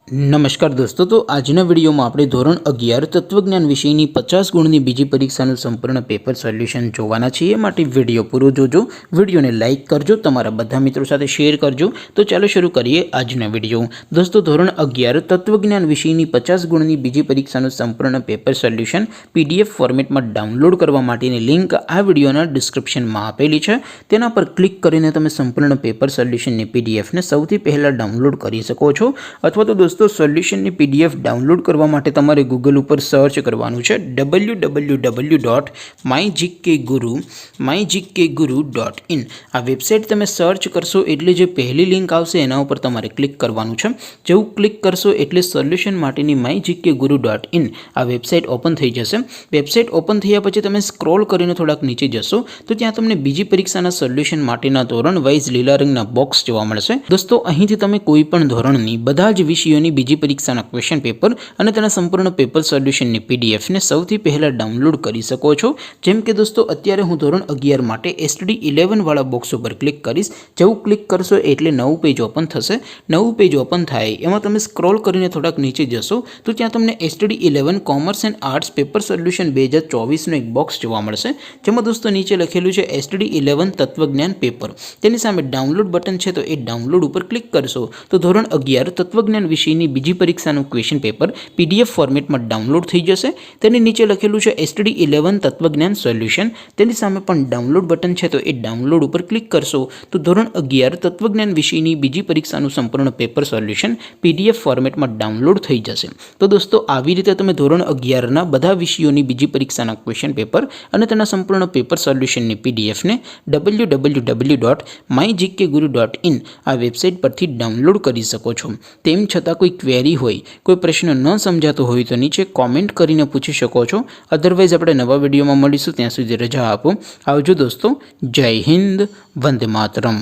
નમસ્કાર દોસ્તો, તો આજના વિડીયોમાં આપણે ધોરણ 11 તત્વજ્ઞાન વિષયની 50 ગુણની બીજી પરીક્ષાનું સંપૂર્ણ પેપર સોલ્યુશન જોવાના છીએ। માટે વિડીયો પૂરો જોજો, વિડીયોને લાઇક કરજો, તમારા બધા મિત્રો સાથે શેર કરજો। તો ચાલો શરૂ કરીએ આજના વિડીયો। દોસ્તો, ધોરણ 11 તત્વજ્ઞાન વિષયની 50 ગુણની બીજી પરીક્ષાનું સંપૂર્ણ પેપર સોલ્યુશન PDF ફોર્મેટમાં ડાઉનલોડ કરવા માટેની લિંક આ વિડીયોના ડિસ્ક્રિપ્શનમાં આપેલી છે। તેના પર ક્લિક કરીને તમે સંપૂર્ણ પેપર સોલ્યુશનની PDFને સૌથી પહેલાં ડાઉનલોડ કરી શકો છો। અથવા તો દોસ્તો, સોલ્યુશનની PDF ડાઉનલોડ કરવા માટે તમારે ગૂગલ ઉપર સર્ચ કરવાનું છે www.mygkguru.in। આ વેબસાઇટ તમે સર્ચ કરશો એટલે જે પહેલી લિંક આવશે એના ઉપર તમારે ક્લિક કરવાનું છે। જેવું ક્લિક કરશો એટલે સોલ્યુશન માટેની mygkguru.in આ વેબસાઇટ ઓપન થઈ જશે। વેબસાઇટ ઓપન થયા પછી તમે સ્ક્રોલ કરીને થોડાક નીચે જશો તો ત્યાં તમને બીજી પરીક્ષાના સોલ્યુશન માટેના ધોરણ વાઇઝ લીલા રંગના બોક્સ જોવા મળશે। દોસ્તો, અહીંથી તમે કોઈ પણ ધોરણની બધા જ વિષયોની બીજી પરીક્ષાના ક્વેશ્ચન પેપર અને તેના સંપૂર્ણ પેપર સોલ્યુશનની PDFને સૌથી પહેલાં ડાઉનલોડ કરી શકો છો। જેમ કે દોસ્તો, અત્યારે હું ધોરણ 11 માટે STD11 વાળા બોક્સ ઉપર ક્લિક કરીશ। જેવું ક્લિક કરશો એટલે નવું પેજ ઓપન થશે। નવું પેજ ઓપન થાય એમાં તમે સ્ક્રોલ કરીને થોડાક નીચે જશો તો ત્યાં તમને STD11 commerce and arts paper solution 2024નું એક બોક્સ જોવા મળશે। જેમાં દોસ્તો નીચે લખેલું છે STD11 તત્વજ્ઞાન પેપર। તેની સામે ડાઉનલોડ બટન છે, તો એ ડાઉનલોડ ઉપર ક્લિક કરશો તો ધોરણ 11 તત્વજ્ઞાન વિષયની બીજી પરીક્ષાનું ક્વેશ્ચન પેપર PDF ફોર્મેટમાં ડાઉનલોડ થઈ જશે। તેની નીચે લખેલું છે STD11 તત્વજ્ઞાન સોલ્યુશન। તેની સામે પણ ડાઉનલોડ બટન છે, તો એ ડાઉનલોડ ઉપર ક્લિક કરશો તો ધોરણ 11 તત્વજ્ઞાન વિષયની બીજી પરીક્ષાનું સંપૂર્ણ પેપર સોલ્યુશન PDF ફોર્મેટમાં ડાઉનલોડ થઈ જશે। તો દોસ્તો, આવી રીતે તમે ધોરણ 11ના બધા વિષયોની બીજી પરીક્ષાના ક્વેશ્ચન પેપર અને તેના સંપૂર્ણ પેપર સોલ્યુશનની PDFને www.mygkguru.in આ વેબસાઇટ પરથી ડાઉનલોડ કરી શકો છો। તેમ છતાં કોઈ ક્વેરી હોય, કોઈ પ્રશ્ન ન સમજાતો હોય તો નીચે કોમેન્ટ કરીને પૂછી શકો છો। અધરવાઇઝ આપણે નવા વિડીયોમાં મળીશું, ત્યાં સુધી રજા આપો। આવજો દોસ્તો, જય હિન્દ, વંદે માતરમ।